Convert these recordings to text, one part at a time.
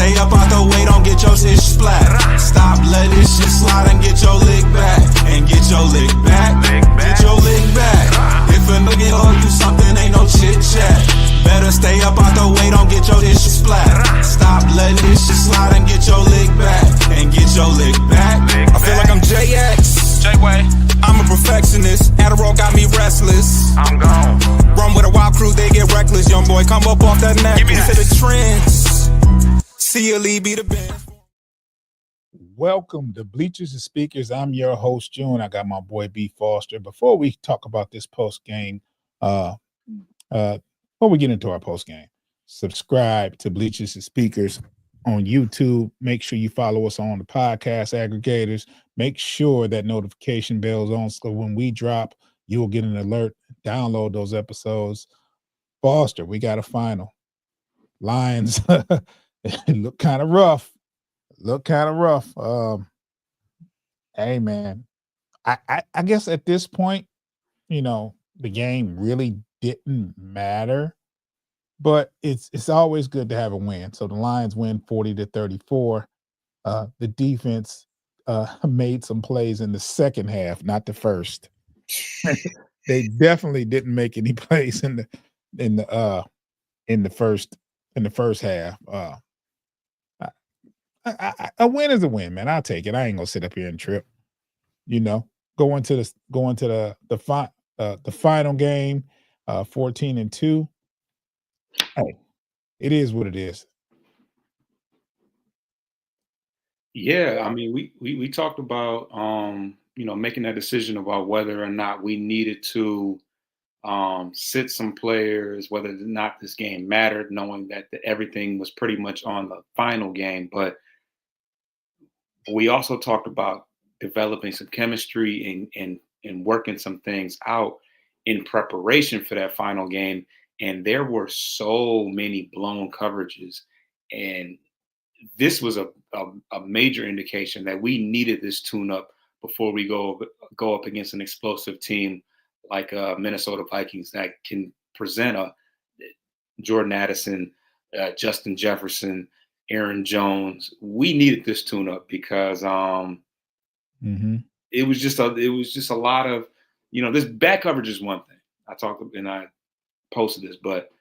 stay up out the way, don't get your shit splat. Stop, let this shit slide and get your lick back. And get your lick back. Get your lick back. If a nigga owe you something, ain't no chit chat. Better stay up out the way, don't get your shit splat. Stop, let this shit slide and get your lick back. And get your lick back. I feel like I'm JX. J-Way. I'm a perfectionist. Adderall got me restless. I'm gone. Run with a wild crew, they get reckless. Young boy, come up off that neck. Give me that. To the trends. See a lead, be the band. Welcome to Bleachers and Speakers. I'm your host, June. I got my boy B Foster. Before we talk about this post game, before we get into our post game, subscribe to Bleachers and Speakers on YouTube. Make sure you follow us on the podcast aggregators. Make sure that notification bell's on so when we drop, you'll get an alert. Download those episodes. Foster, we got a final. Lions look kind of rough. Hey man, I guess at this point, you know, the game really didn't matter, but it's always good to have a win. So the Lions win 40-34. The defense made some plays in the second half, not the first. They definitely didn't make any plays in the first half. A win is a win, man. I'll take it. I ain't gonna sit up here and trip. You know, going to the final game, 14-2. Hey, it is what it is. Yeah, I mean, we talked about making that decision about whether or not we needed to sit some players, whether or not this game mattered, knowing that everything was pretty much on the final game. But we also talked about developing some chemistry and working some things out in preparation for that final game. And there were so many blown coverages. And this was a major indication that we needed this tune-up before we go up against an explosive team like Minnesota Vikings that can present a Jordan Addison, Justin Jefferson, Aaron Jones. We needed this tune-up because it was just a lot of, this bad coverage is one thing. I talked and I posted this, but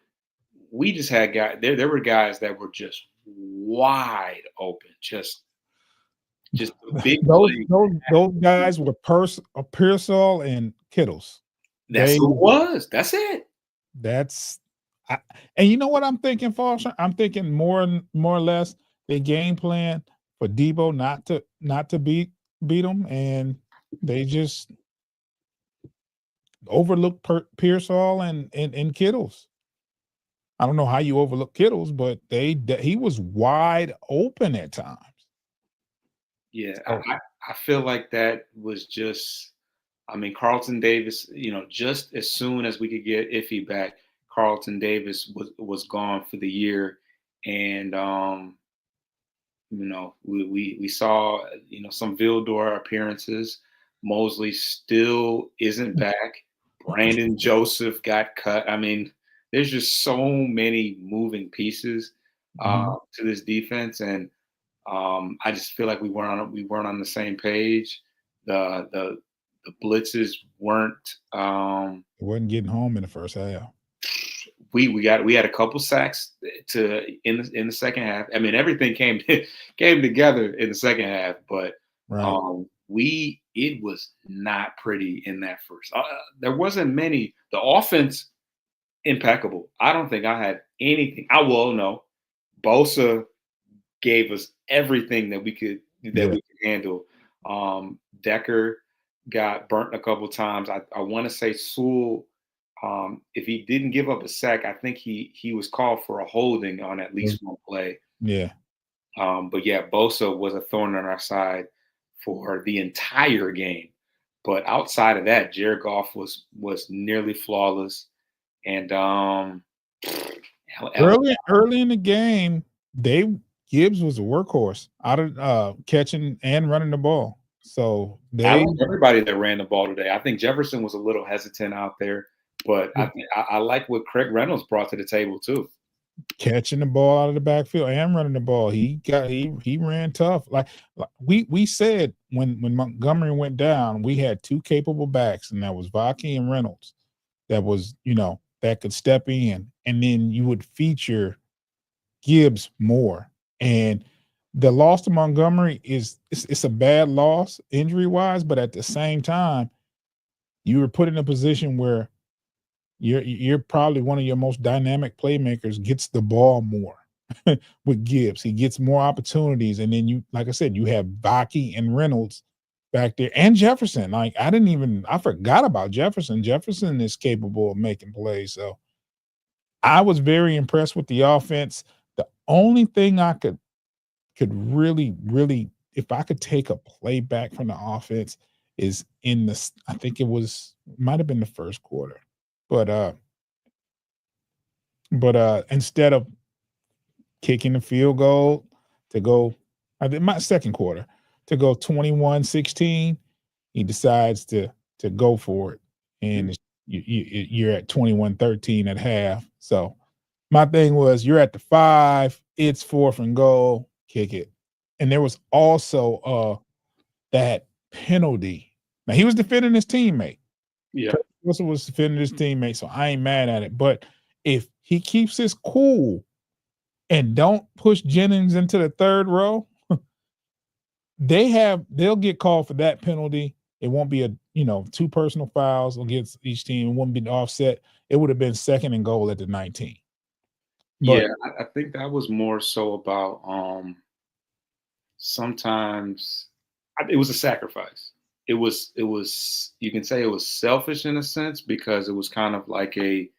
we just had guys. There were guys that were just wide open, just big. Those guys were Pearsall and Kittles. That's who it was. That's it. And you know what I'm thinking, Foster? I'm thinking more or less the game plan for Debo not to beat them, and they just overlooked Pearsall and Kittles. I don't know how you overlook Kittles, but he was wide open at times. Yeah, I feel like that was just. I mean, Carlton Davis. Just as soon as we could get Iffy back, Carlton Davis was gone for the year, and we saw some Vildor appearances. Mosley still isn't back. Brandon Joseph got cut. I mean, there's just so many moving pieces to this defense, and I just feel like we weren't on the same page. The blitzes weren't. It wasn't getting home in the first half. We had a couple sacks in the second half. I mean, everything came together in the second half, but right. It was not pretty in that first. There wasn't many. The offense impeccable. I don't think I had anything. No. Bosa gave us everything that we could handle. Decker got burnt a couple times. I want to say Sewell, if he didn't give up a sack, I think he was called for a holding on at least one play. Yeah. But yeah, Bosa was a thorn on our side for the entire game. But outside of that, Jared Goff was nearly flawless. And early in the game, Gibbs was a workhorse out of catching and running the ball. So I like everybody that ran the ball today. I think Jefferson was a little hesitant out there, but I like what Craig Reynolds brought to the table too. catching the ball out of the backfield and running the ball. He ran tough. Like we said when Montgomery went down, we had two capable backs, and that was Vaki and Reynolds. That was, that could step in, and then you would feature Gibbs more. And the loss to Montgomery it's a bad loss injury wise, but at the same time, you were put in a position where you're probably one of your most dynamic playmakers gets the ball more with Gibbs. He gets more opportunities, and then like I said, you have Vaki and Reynolds back there, and Jefferson. Like I forgot about Jefferson. Jefferson is capable of making plays. So I was very impressed with the offense. The only thing I could really, really, if I could take a play back from the offense, is in this. I think might have been the first quarter, but instead of kicking the field goal to go, I think my second quarter to go 21-16, he decides to go for it, and you're at 21-13 at half. So my thing was, you're at the 5, it's 4th and goal, kick it. And there was also that penalty. Now he was defending his teammate. Yeah. Russell was defending his teammate, so I ain't mad at it. But if he keeps his cool and don't push Jennings into the third row, they'll get called for that penalty. It won't be two personal fouls against each team. It won't be an offset. It would have been 2nd and goal at the 19. But, yeah, I think that was more so about sometimes it was a sacrifice. It was you can say it was selfish in a sense, because it was kind of like it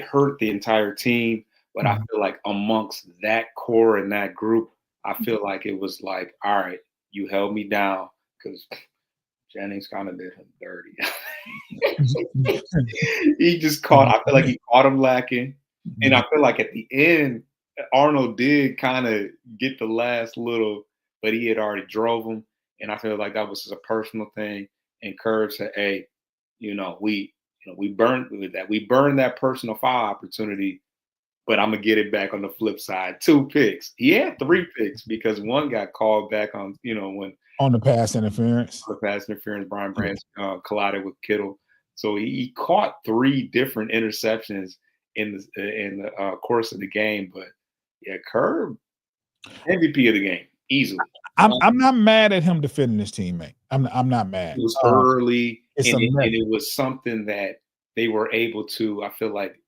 hurt the entire team. But I feel like amongst that core and that group, I feel like it was like, all right, you held me down, because Jennings kind of did him dirty. He just I feel like he caught him lacking. And I feel like at the end, Arnold did kind of get the last little, but he had already drove him. And I feel like that was just a personal thing. And Curve said, hey, we burned with that. We burned that personal foul opportunity, but I'm gonna get it back on the flip side. 2 picks. He had 3 picks because one got called back on, when on the pass interference. Brian Branch collided with Kittle. So he caught 3 different interceptions in the course of the game. But yeah, Curve, MVP of the game, easily. I'm not mad at him defending his teammate. I'm not mad. It was early, and it was something that they were able to. I feel like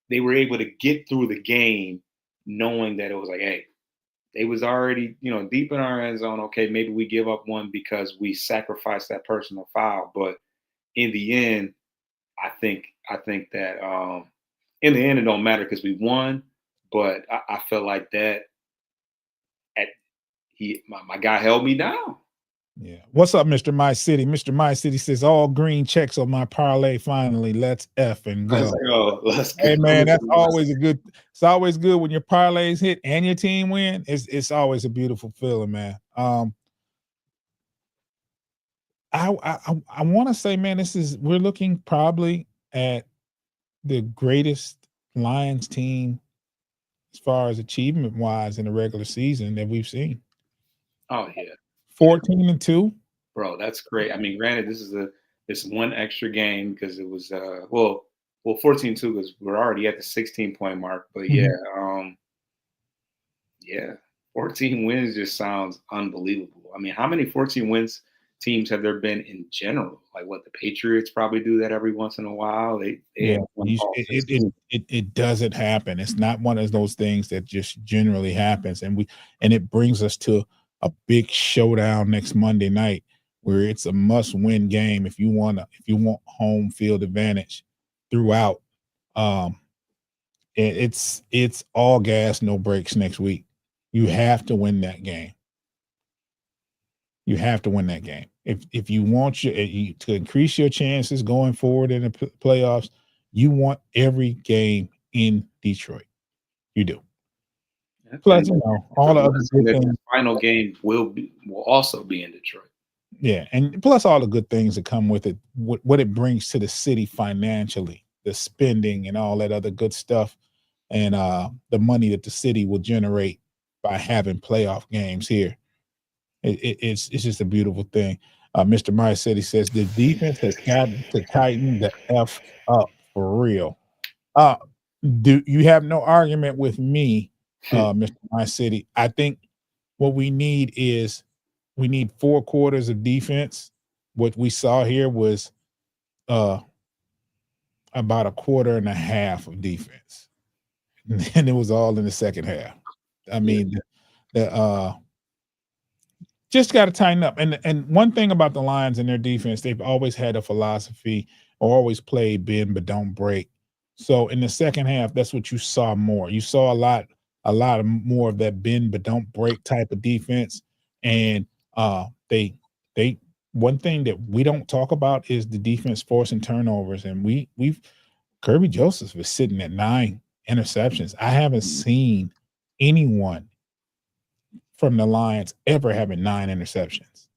they were able to get through the game, knowing that it was like, hey, they was already deep in our end zone. Okay, maybe we give up one because we sacrificed that personal foul, but in the end, I think that in the end it don't matter because we won. But I felt like that. My guy held me down. Yeah. What's up, Mr. My City? Mr. My City says all green checks on my parlay. Finally, let's F and go. Let's hey go. man, that's always it's always good when your parlays hit and your team win. It's always a beautiful feeling, man. I want to say, man, we're looking probably at the greatest Lions team as far as achievement wise in the regular season that we've seen. Oh yeah, 14-2, bro. That's great. I mean, granted, this is one extra game because it was 14-2 because we're already at the 16-point mark. But yeah, 14 wins just sounds unbelievable. I mean, how many 14 wins teams have there been in general? Like what, the Patriots probably do that every once in a while. It doesn't happen. It's not one of those things that just generally happens. And it brings us to a big showdown next Monday night where it's a must-win game if you want home field advantage throughout. It's all gas, no brakes next week. You have to win that game. You have to win that game. If you want to increase your chances going forward in the playoffs, you want every game in Detroit. You do. Plus, all the other good things. The final game will also be in Detroit. Yeah, and plus all the good things that come with it, what it brings to the city financially, the spending and all that other good stuff. and the money that the city will generate by having playoff games here. It's just a beautiful thing. Mr. Myers said, he says the defense has got to tighten the F up for real. Do you have no argument with me, Mr. My City? I think what we need is we need 4 quarters of defense. What we saw here was about a quarter and a half of defense, and it was all in the second half. I mean, the just got to tighten up. And one thing about the Lions and their defense, they've always had a philosophy, or always played bend but don't break. So in the second half, that's what you saw more. You saw a lot of more of that bend but don't break type of defense. And they one thing that we don't talk about is the defense forcing turnovers. And we've Kirby Joseph is sitting at 9 interceptions. I haven't seen anyone from the Lions ever having 9 interceptions.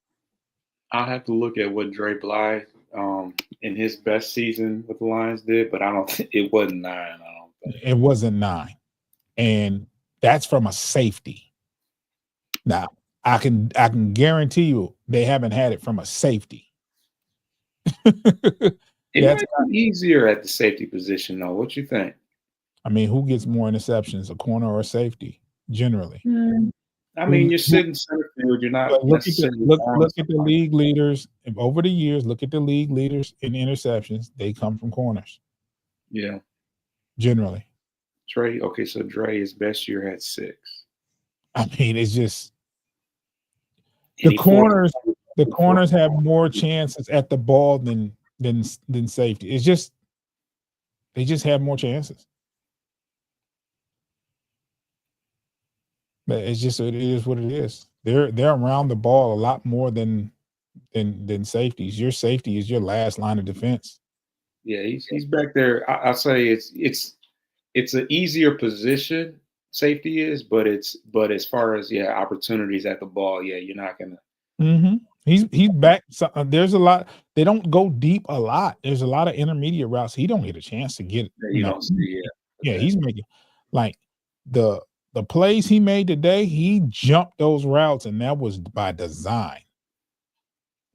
I'll have to look at what Dre Blythe in his best season with the Lions did, but I don't think it wasn't 9. I don't think it wasn't 9, and that's from a safety. Now I can guarantee you they haven't had it from a safety. It might be easier at the safety position, though. What you think? I mean, who gets more interceptions, a corner or a safety? Generally, I mean, you're sitting center field. You're not look at necessarily the league leaders over the years. Look at the league leaders in interceptions. They come from corners. Yeah, generally. Dre. Okay, so Dre, his best year had 6. I mean, it's just the corners. The corners have more chances at the ball than safety. It's just they just have more chances. But it is what it is. They're around the ball a lot more than safeties. Your safety is your last line of defense. Yeah, he's back there. I'll say it's an easier position, safety is, but as far as opportunities at the ball, you're not gonna. Mm-hmm. He's back. So, there's a lot. They don't go deep a lot. There's a lot of intermediate routes. He don't get a chance to get. He's making like the plays he made today. He jumped those routes, and that was by design.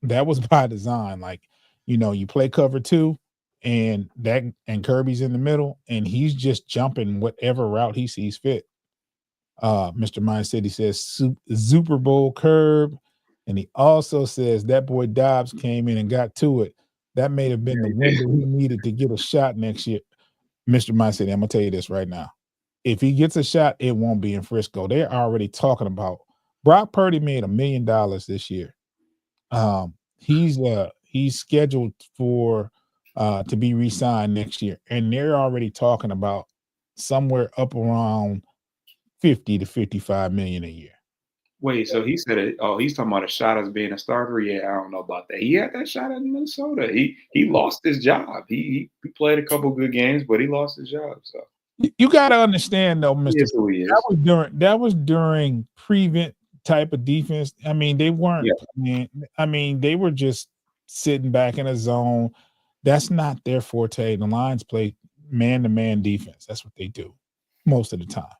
Like, you play cover 2, and Kirby's in the middle, and he's just jumping whatever route he sees fit. Mr. Mind City says Super Bowl curb. And he also says that boy Dobbs came in and got to it. That may have been the window he needed to get a shot next year. Mr. Mind City, I'm going to tell you this right now. If he gets a shot, it won't be in Frisco. They're already talking about Brock Purdy made $1 million this year. He's scheduled for to be re-signed next year. And they're already talking about somewhere up around 50 to 55 million a year. Wait, so he said it. Oh, he's talking about a shot as being a starter. Yeah, I don't know about that. He had that shot in Minnesota. He lost his job. He played a couple good games, but he lost his job. So you got to understand, though, Mr. That was during prevent type of defense. I mean, they weren't. I mean, they were just sitting back in a zone. That's not their forte. The Lions play man-to-man defense. That's what they do most of the time.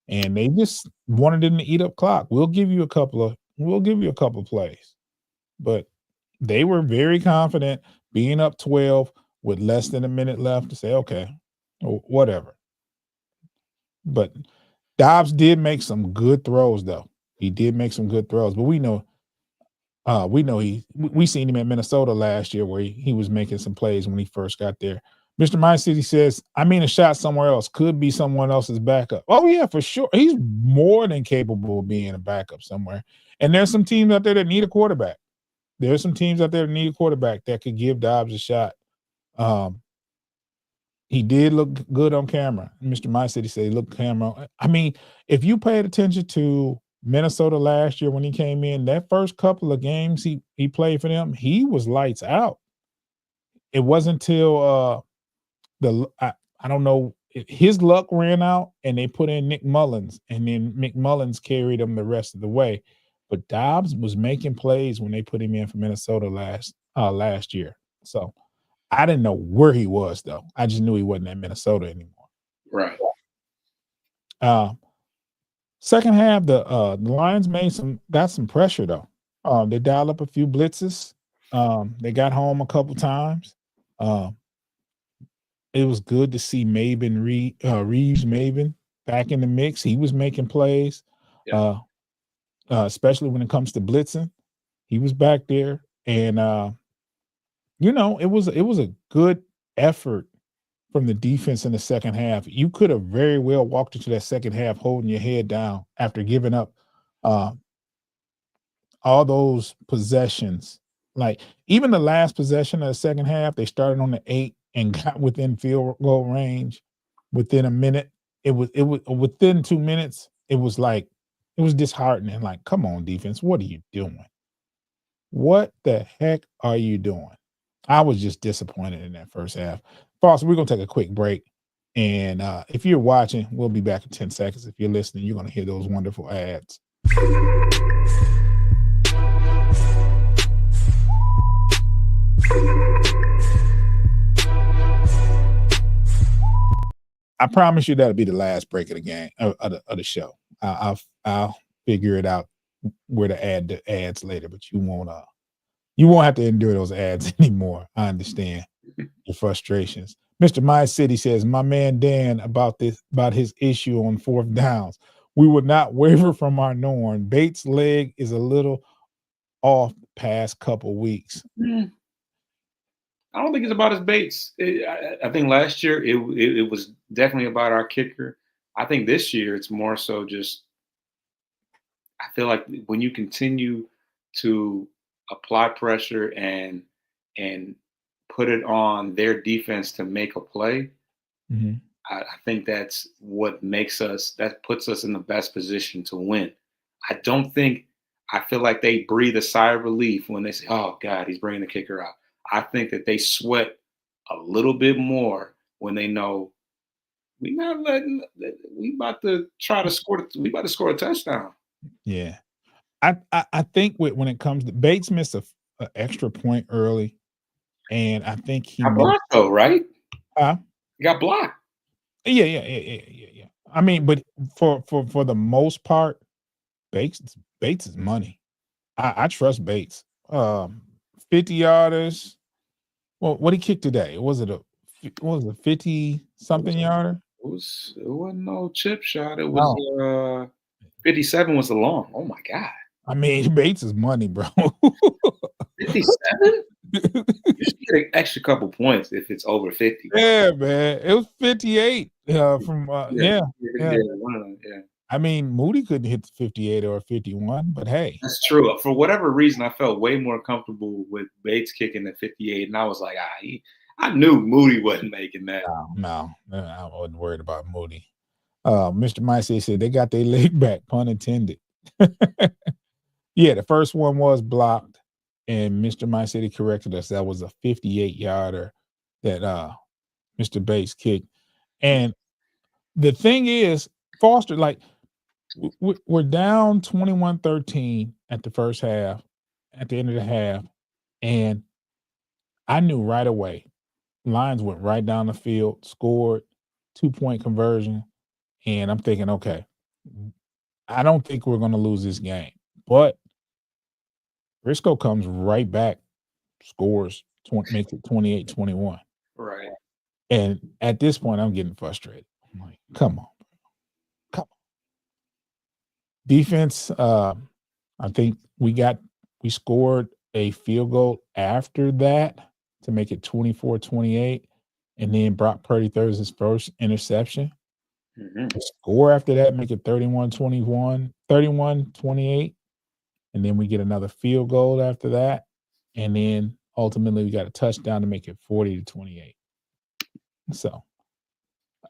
And they just wanted them to eat up clock. We'll give you a couple of plays. But they were very confident being up 12 with less than a minute left to say, okay, whatever. But Dobbs did make some good throws, though. He did make some good throws. But we know we seen him at Minnesota last year where he was making some plays when he first got there. Mr. My City says, a shot somewhere else. Could be someone else's backup. Oh, yeah, for sure. He's more than capable of being a backup somewhere. And there's some teams out there that need a quarterback. There's some teams out there that need a quarterback that could give Dobbs a shot. He did look good on camera. Mr. My City said he looked camera. I mean, if you paid attention to Minnesota last year when he came in, that first couple of games he played for them, he was lights out. It wasn't until I don't know, his luck ran out and they put in Nick Mullins, and then McMullins carried him the rest of the way. But Dobbs was making plays when they put him in for Minnesota last year. So I didn't know where he was, though. I just knew he wasn't at Minnesota anymore. Right. Second half, the Lions got some pressure though. They dialed up a few blitzes. They got home a couple times. Um, it was good to see Reeves Maven back in the mix. He was making plays, Yeah. especially when it comes to blitzing. He was back there, and it was a good effort from the defense in the second half. You could have very well walked into that second half holding your head down after giving up uh, all those possessions. Like even the last possession of the second half, they started on the 8 and got within field goal range within a minute. It was within 2 minutes. It was disheartening. Like, come on, defense, what are you doing? What the heck are you doing? I was just disappointed in that first half. Foster, we're gonna take a quick break. And if you're watching, we'll be back in 10 seconds. If you're listening, you're gonna hear those wonderful ads. I promise you that'll be the last break of the game of the show. I'll figure it out where to add the ads later, but you won't have to endure those ads anymore. I understand your frustrations. Mr. My City says, my man Dan about his issue on fourth downs. We would not waver from our norm. Bates' leg is a little off the past couple weeks. I don't think it's about his Bates. I think last year it was definitely about our kicker. I think this year it's more so just I feel like when you continue to apply pressure and put it on their defense to make a play, I think that's what puts us in the best position to win. I feel like they breathe a sigh of relief when they say, oh God, he's bringing the kicker out. I think that they sweat a little bit more when they know we about to score a touchdown. Yeah. I think when it comes to Bates missed a extra point early, and I think he got blocked though, right? He got blocked. Yeah. I mean, but for the most part, Bates is money. I trust Bates. 50-yarders. Well, what he kicked today? Was it a 50-something yarder? It wasn't no chip shot. It was 57 was the long. Oh my God. I mean, Bates is money, bro. 57? You should get an extra couple points if it's over 50. Yeah, man. It was 58 from yeah. I mean, Moody couldn't hit the 58 or 51, but hey. That's true. For whatever reason, I felt way more comfortable with Bates kicking at 58, and I was like, I knew Moody wasn't making that. No, I wasn't worried about Moody. Mr. Micey said they got their leg back, pun intended. Yeah, the first one was blocked, and Mr. My City corrected us. That was a 58-yarder that Mr. Bates kicked. And the thing is, Foster, like, we're down 21-13 at the first half, at the end of the half, and I knew right away. Lions went right down the field, scored, 2-point conversion, and I'm thinking, okay, I don't think we're going to lose this game. But Briscoe comes right back, scores, makes it 28-21. Right. And at this point, I'm getting frustrated. I'm like, come on. Defense, I think we scored a field goal after that to make it 24-28, and then Brock Purdy throws his first interception. The score after that make it 31-28, and then we get another field goal after that, and then ultimately we got a touchdown to make it 40-28. So,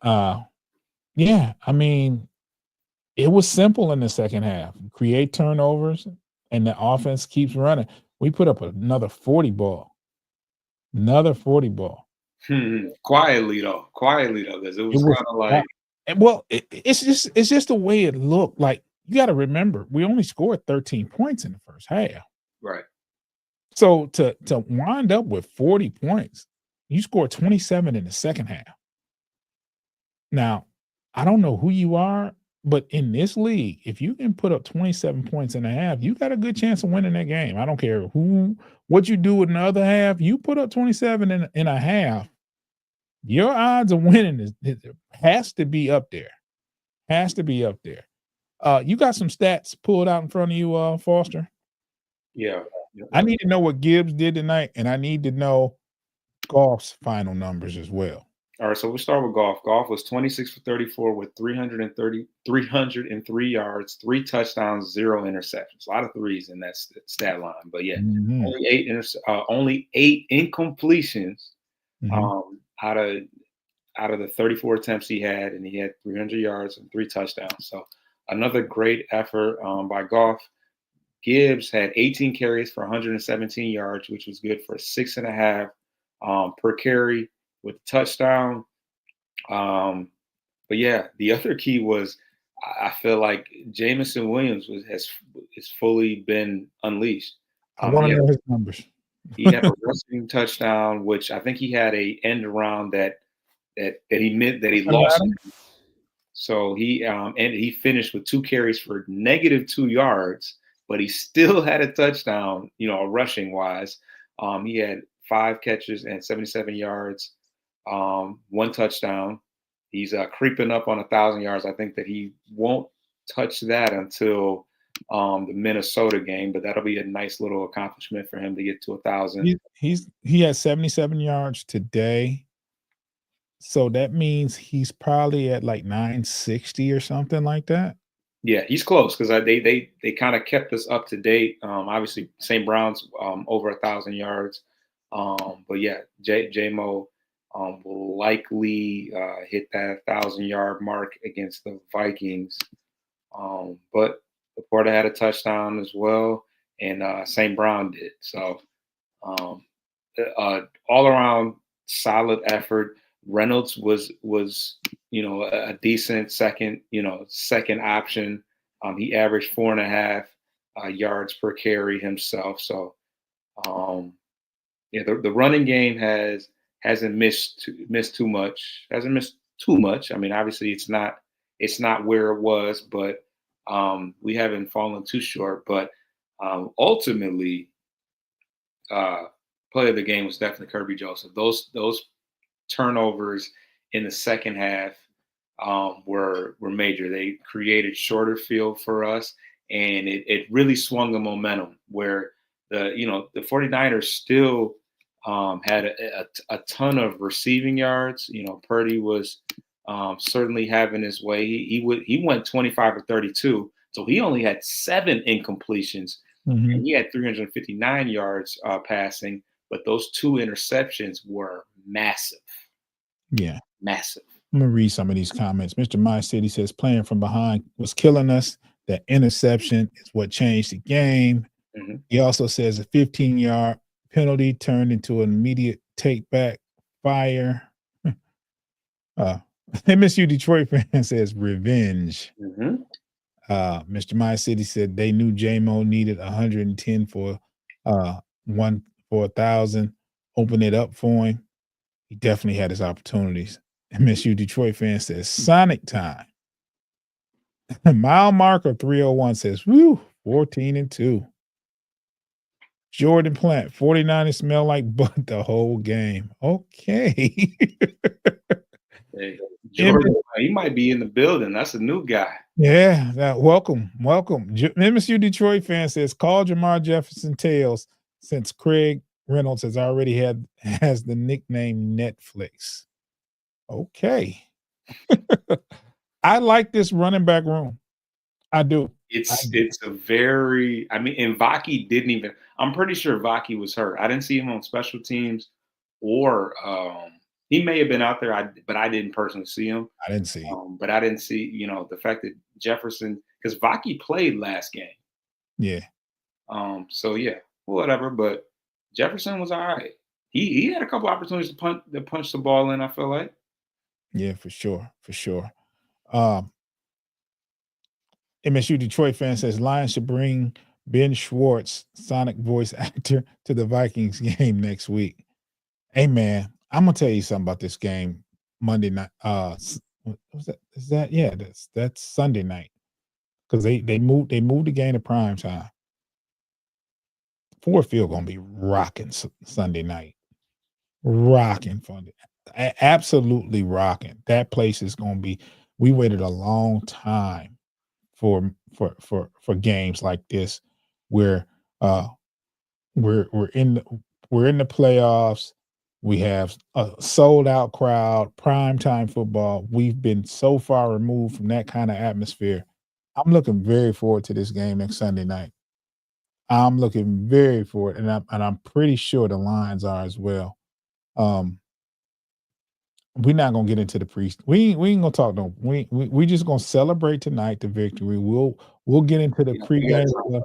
yeah, I mean, it was simple in the second half. Create turnovers, and the offense keeps running. We put up another 40 ball. Quietly though, because it was kind of like. Well, it's just the way it looked. Like, you got to remember, we only scored 13 points in the first half. Right. So to wind up with 40 points, you scored 27 in the second half. Now, I don't know who you are, but in this league, if you can put up 27 points in a half, you got a good chance of winning that game. I don't care what you do in the other half. You put up 27 in a half, your odds of winning has to be up there. Has to be up there. You got some stats pulled out in front of you, Foster? Yeah. I need to know what Gibbs did tonight, and I need to know Goff's final numbers as well. All right, so we'll start with Goff. Goff was 26 for 34 with 303 yards, 3 touchdowns, 0 interceptions. A lot of threes in that stat line, but yeah, only 8 incompletions out of the 34 attempts he had, and he had 300 yards and 3 touchdowns. So another great effort by Goff. Gibbs had 18 carries for 117 yards, which was good for 6.5 per carry with a touchdown. But yeah, the other key was I feel like Jamison Williams has fully been unleashed. I want to know his numbers. He had a rushing touchdown, which I think he had a end around that he lost. So he finished with 2 carries for -2 yards, but he still had a touchdown, rushing wise. He had 5 catches and 77 yards, 1 touchdown. He's creeping up on 1,000 yards. I think that he won't touch that until the Minnesota game, but that'll be a nice little accomplishment for him to get to 1,000. He has 77 yards today. So that means he's probably at like 960 or something like that. Yeah, he's close because they kind of kept us up to date. Obviously, St. Brown's over 1,000 yards, but yeah, J-Mo will likely hit that 1,000-yard mark against the Vikings. But Laporta had a touchdown as well, and St. Brown did. So all around solid effort. Reynolds was a decent second option. He averaged 4.5 yards per carry himself. So the running game hasn't missed too much. Hasn't missed too much. I mean, obviously it's not where it was, but we haven't fallen too short. But ultimately, play of the game was definitely Kirby Joseph. Those turnovers in the second half were major. They created shorter field for us, and it really swung the momentum where the 49ers still had a ton of receiving yards. Purdy was certainly having his way. He went 25 or 32, so he only had 7 incompletions. And he had 359 yards passing, but those 2 interceptions were massive. Yeah. Massive. I'm going to read some of these comments. Mr. My City says playing from behind was killing us. That interception is what changed the game. He also says a 15-yard penalty turned into an immediate take back fire. MSU Detroit fan says revenge. Mr. My City said they knew J-Mo needed 110 for 1,000. Open it up for him. He definitely had his opportunities. MSU Detroit fan says Sonic time. Mile Marker 301 says, woo, 14-2. Jordan Plant, 49ers smell like butt the whole game. Okay. Hey, Jordan, he might be in the building. That's a new guy. Yeah, welcome. MSU Detroit fan says, call Jamar Jefferson Tails since Craig Reynolds has the nickname Netflix. Okay. I like this running back room. I do. It's a very, and Vaki didn't even, I'm pretty sure Vaki was hurt. I didn't see him on special teams or he may have been out there, but I didn't personally see him. I didn't see him. But I didn't see, the fact that Jefferson, because Vaki played last game. Yeah. So yeah, whatever. But Jefferson was all right. He had a couple opportunities to punch the ball in, I feel like. Yeah, for sure. MSU Detroit fan says Lions should bring Ben Schwartz, Sonic voice actor, to the Vikings game next week. Hey man, I'm gonna tell you something about this game Monday night, what was that? Is that yeah? That's Sunday night because they moved the game to prime time. Ford Field gonna be rocking Sunday night, rocking Sunday, absolutely rocking. That place is gonna be. We waited a long time for games like this, where uh we're in the playoffs. We have a sold out crowd, prime time football. We've been so far removed from that kind of atmosphere. I'm looking very forward to this game next Sunday night. I'm looking very forward, and I'm pretty sure the Lions are as well. Um, we're not gonna get into the pre. We ain't gonna talk no. We just gonna celebrate tonight the victory. We'll get into the We got pregame time. stuff.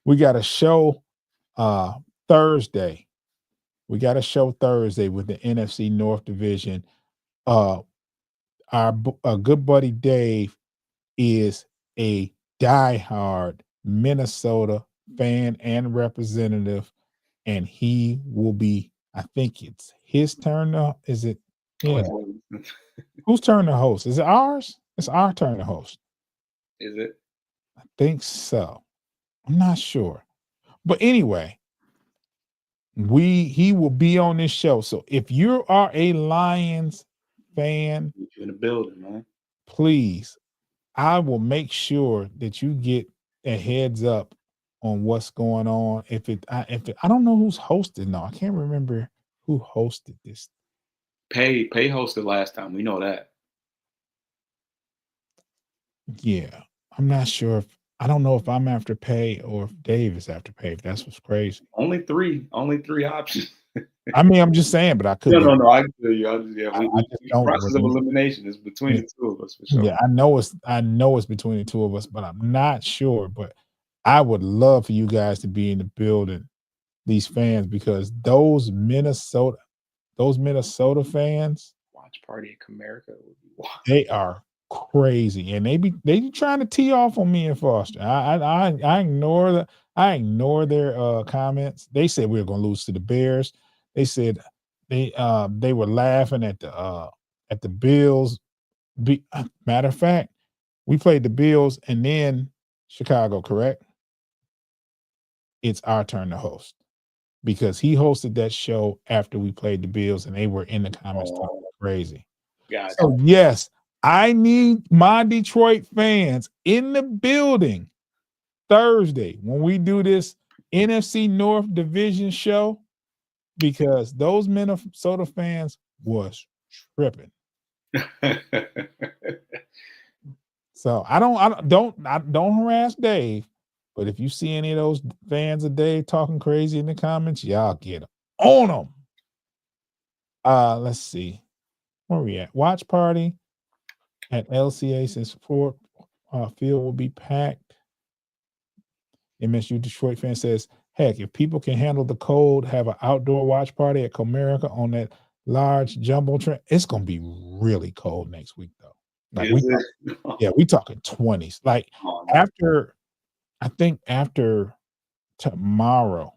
We got a show uh Thursday. We got a show Thursday with the NFC North Division. Uh, our good buddy Dave is a diehard Minnesota fan and representative, and he will be. I think it's his turn. Is it? Oh, Yeah. is Whose turn to host? Is it ours? It's our turn to host. it? I think so. I'm not sure. But anyway, he will be on this show. So if you are a Lions fan, You in the building, man. please, I will make sure that you get a heads up on what's going on. I don't know who's hosting now. I can't remember who hosted this. Pay hosted last time. We know that. Yeah, I'm not sure if I don't know if I'm after pay or if Dave is after pay. If that's what's crazy. Only three options. I mean, I'm just saying, but I could be. No. I feel you. I just don't Process of remember. elimination is between Yeah, the two of us for sure. yeah, I know it's between the two of us, but I'm not sure. But I would love for you guys to be in the building, these fans, because those Minnesota fans, Watch party at Comerica would be wild. they are crazy, and they be trying to tee off on me and Foster. I ignore their comments. They said we were going to lose to the Bears. They said they were laughing at the Bills. Matter of fact, we played the Bills and then Chicago. Correct? It's our turn to host because he hosted that show after we played the Bills, and they were in the comments talking crazy. Gotcha. So yes, I need my Detroit fans in the building Thursday when we do this NFC North Division show, because those Minnesota fans was tripping. So I don't harass Dave, but if you see any of those fans of Dave talking crazy in the comments, y'all get on them. Let's see. Where we at? Watch party at LCA since Ford Field will be packed. MSU Detroit fan says, heck, if people can handle the cold, have an outdoor watch party at Comerica on that large jumbotron. It's gonna be really cold next week though. Like we talking 20s. Like after tomorrow,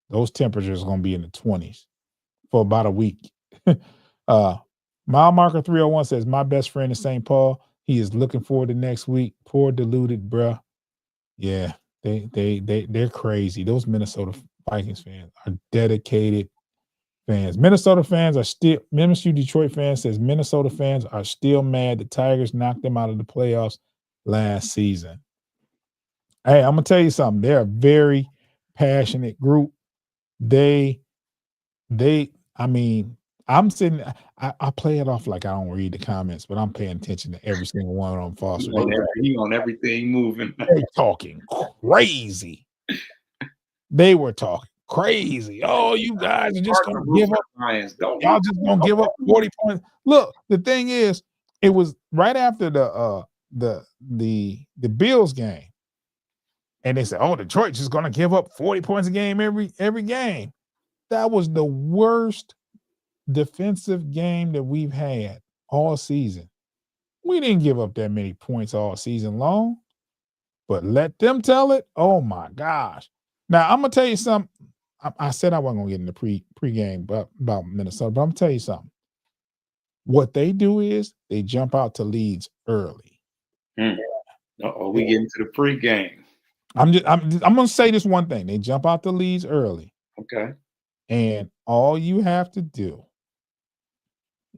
those temperatures are gonna be in the 20s for about a week. Mile marker 301 says, my best friend is St. Paul. He is looking forward to next week. Poor deluded, bruh. Yeah, they're crazy. Those Minnesota Vikings fans are dedicated fans. MSU Detroit fans says Minnesota fans are still mad the Tigers knocked them out of the playoffs last season. Hey, I'm gonna tell you something. They're a very passionate group. I mean, I'm sitting. I play it off like I don't read the comments, but I'm paying attention to every single one on Foster. He on everything moving. They talking crazy. They were talking crazy. Oh, you guys are just gonna give up. Y'all just gonna give up 40 points. Look, the thing is, it was right after the Bills game, and they said, "Oh, Detroit's just gonna give up 40 points a game every game." That was the worst defensive game that we've had all season. We didn't give up that many points all season long, but let them tell it. Oh my gosh. Now I'm gonna tell you something. I said I wasn't gonna get in the pregame about Minnesota, but I'm gonna tell you something. What they do is they jump out to leads early. We get into the pregame. I'm gonna say this one thing. They jump out the leads early. Okay. And all you have to do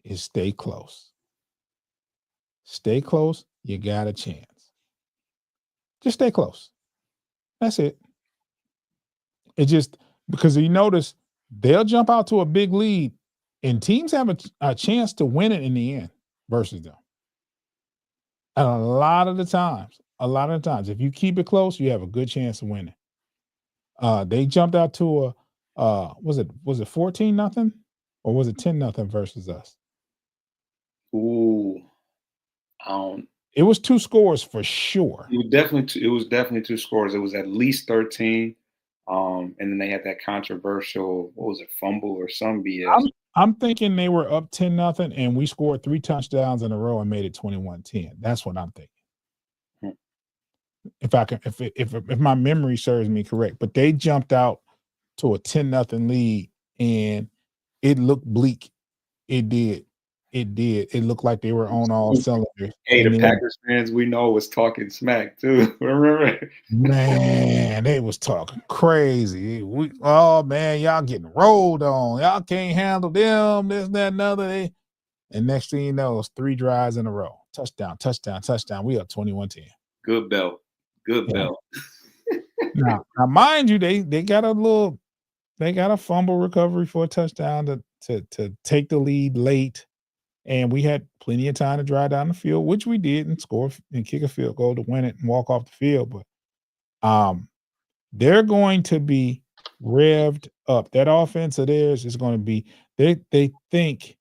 is stay close. Stay close, you got a chance. Just stay close. That's it. It just because you notice they'll jump out to a big lead and teams have a chance to win it in the end versus them. And a lot of the times, if you keep it close, you have a good chance of winning. They jumped out to was it 14-0 or was it 10-0 versus us? Ooh. It was 2 scores for sure. It was definitely 2 scores. It was at least 13. And then they had that controversial, what was it, fumble or some BS. I'm thinking they were up 10-0 and we scored 3 touchdowns in a row and made it 21-10. That's what I'm thinking. If my memory serves me correct, but they jumped out to a 10-0 lead and it looked bleak. It did. It looked like they were on all cylinders. Hey, the Packers fans we know was talking smack too. Remember? Man, they was talking crazy. Oh man, y'all getting rolled on. Y'all can't handle them. This, that, and other. And next thing you know, it's 3 drives in a row. Touchdown, touchdown, touchdown. We up 21-10. Good belt. Good belt. Now, mind you, they got a fumble recovery for a touchdown to take the lead late. And we had plenty of time to drive down the field, which we did, and score and kick a field goal to win it and walk off the field. But they're going to be revved up. That offense of theirs is going to be they think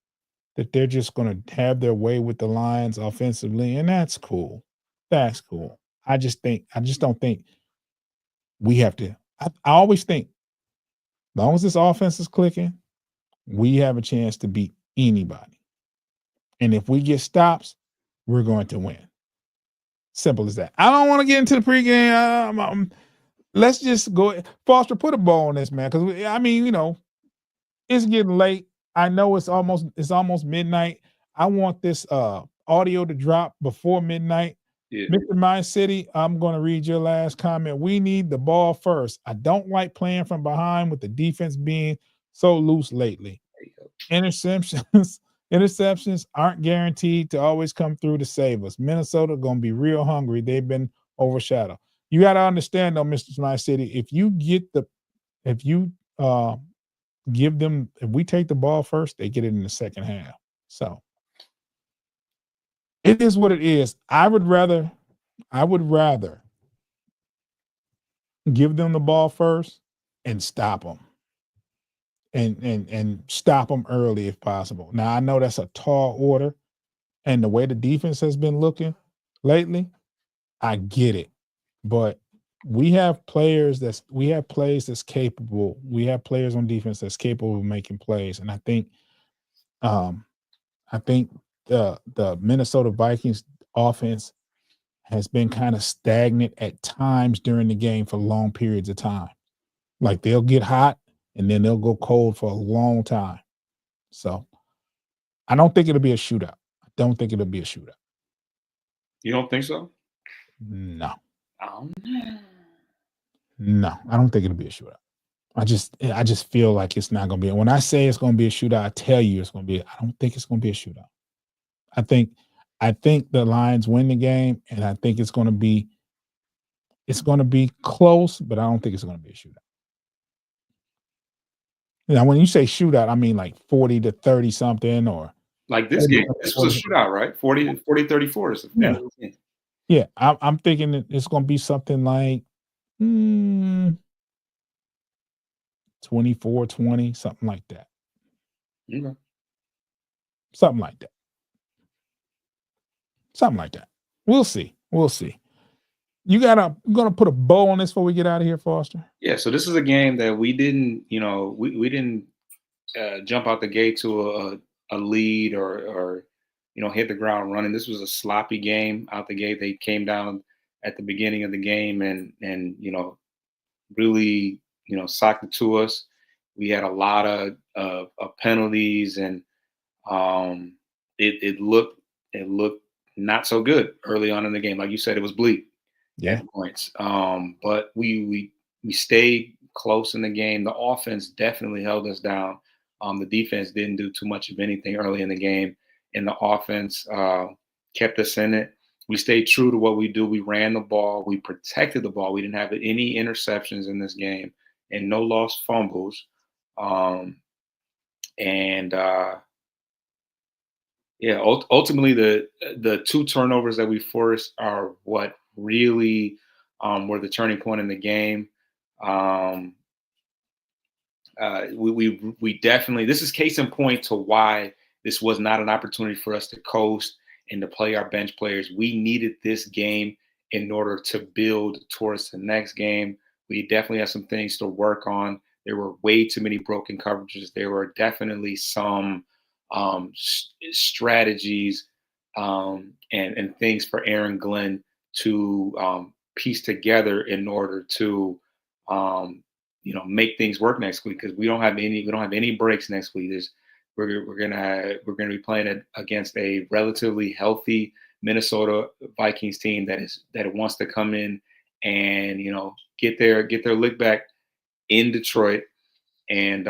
that they're just going to have their way with the Lions offensively, and that's cool. That's cool. I just don't think we have to. I always think, as long as this offense is clicking, we have a chance to beat anybody. And if we get stops, we're going to win. Simple as that. I don't want to get into the pregame. Let's just go. Foster, put a bow on this, man, because it's getting late. I know it's almost midnight. I want this audio to drop before midnight. Yeah. Mr. My City, I'm going to read your last comment. We need the ball first. I don't like playing from behind with the defense being so loose lately. Interceptions aren't guaranteed to always come through to save us. Minnesota going to be real hungry. They've been overshadowed. You got to understand, though, Mr. My City, if we take the ball first, they get it in the second half. So it is what it is. I would rather give them the ball first and stop them. And stop them early if possible. Now, I know that's a tall order, and the way the defense has been looking lately, I get it. But we have plays that's capable. We have players on defense that's capable of making plays, and I think the Minnesota Vikings offense has been kind of stagnant at times during the game for long periods of time. Like they'll get hot and then they'll go cold for a long time. So I don't think it'll be a shootout. You don't think so? No. No, I don't think it'll be a shootout. I just feel like it's not going to be. When I say it's going to be a shootout, I tell you it's going to be. I don't think it's going to be a shootout. I think the Lions win the game, and I think it's going to be close, but I don't think it's going to be a shootout. Now, when you say shootout, I mean like 40-30 something, or like this game. This was a shootout, right? 40-34. Yeah, I'm thinking that it's going to be something like 24-20, something like that. Okay. Something like that. We'll see. I'm gonna put a bow on this before we get out of here, Foster. Yeah, so this is a game that we didn't, we didn't jump out the gate to a lead or hit the ground running. This was a sloppy game out the gate. They came down at the beginning of the game and really socked it to us. We had a lot of penalties and it looked not so good early on in the game. Like you said, it was bleak at points. But we stayed close in the game. The offense definitely held us down. The defense didn't do too much of anything early in the game, and the offense kept us in it. We stayed true to what we do. We ran the ball. We protected the ball. We didn't have any interceptions in this game and no lost fumbles. Ultimately, the 2 turnovers that we forced are what really were the turning point in the game. We definitely, this is case in point to why this was not an opportunity for us to coast and to play our bench players. We needed this game in order to build towards the next game. We definitely have some things to work on. There were way too many broken coverages. There were definitely some strategies and things for Aaron Glenn to piece together in order to make things work next week, because we don't have any breaks next week. We're gonna be playing against a relatively healthy Minnesota Vikings team that wants to come in and get their lick back in Detroit, and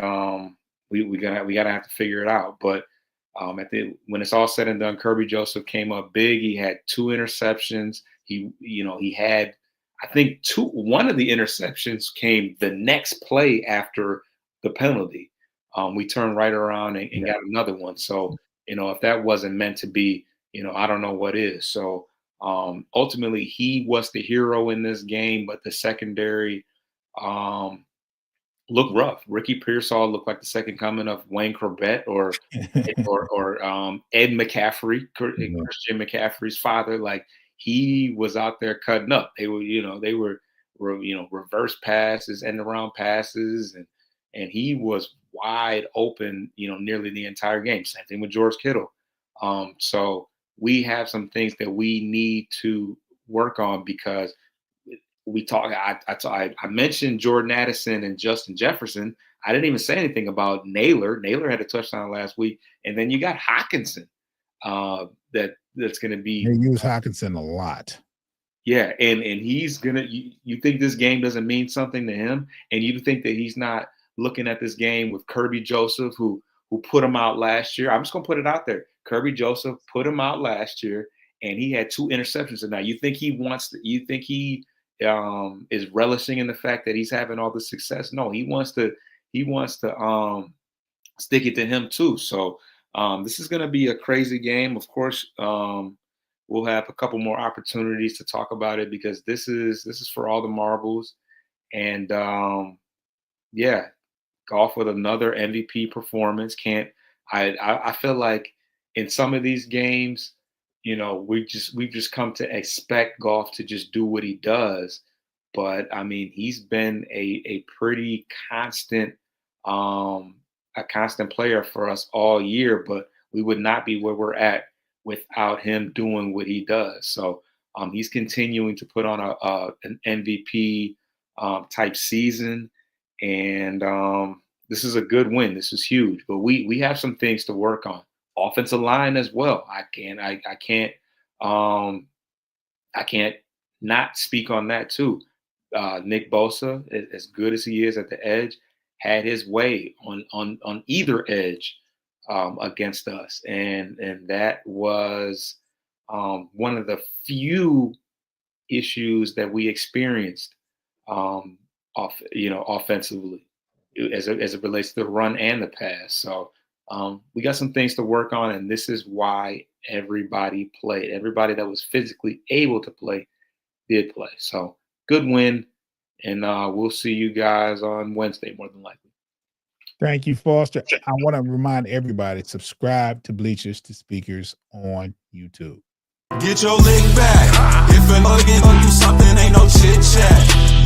we gotta have to figure it out. But when it's all said and done, Kirby Joseph came up big. He had 2 interceptions. He had, I think, one of the interceptions came the next play after the penalty. We turned right around and got another one. So, if that wasn't meant to be, I don't know what is. So ultimately, he was the hero in this game, but the secondary looked rough. Ricky Pearsall looked like the second coming of Wayne Corbett or Ed McCaffrey, Christian McCaffrey's father. Like, he was out there cutting up. They were reverse passes, end around passes, and he was wide open, nearly the entire game. Same thing with George Kittle. So we have some things that we need to work on, because I mentioned Jordan Addison and Justin Jefferson. I didn't even say anything about Naylor. Naylor had a touchdown last week, and then you got Hockenson. That's going to be. They use Hockenson a lot. Yeah, and he's gonna. You think this game doesn't mean something to him, and you think that he's not looking at this game with Kirby Joseph, who put him out last year. I'm just gonna put it out there. Kirby Joseph put him out last year, and he had 2 interceptions. And now you think he is relishing in the fact that he's having all the success? No, he wants to stick it to him too. So this is going to be a crazy game. Of course, we'll have a couple more opportunities to talk about it, because this is for all the marbles. And Goff with another MVP performance. I feel like in some of these games, we've just come to expect Goff to just do what he does. But I mean, he's been a pretty constant player for us all year. But we would not be where we're at without him doing what he does. So he's continuing to put on an MVP type season, and this is a good win. This is huge. But we have some things to work on. Offensive line as well. I can't not speak on that too. Nick Bosa, as good as he is at the edge, had his way on either edge against us, and that was one of the few issues that we experienced offensively as it relates to the run and the pass. So we got some things to work on, and this is why everybody played. Everybody that was physically able to play did play. So good win, and we'll see you guys on Wednesday, more than likely. Thank you, Foster. I want to remind everybody, subscribe to Bleachers to Speakers on YouTube. Get your lick back. If a nigga do something, ain't no chit chat.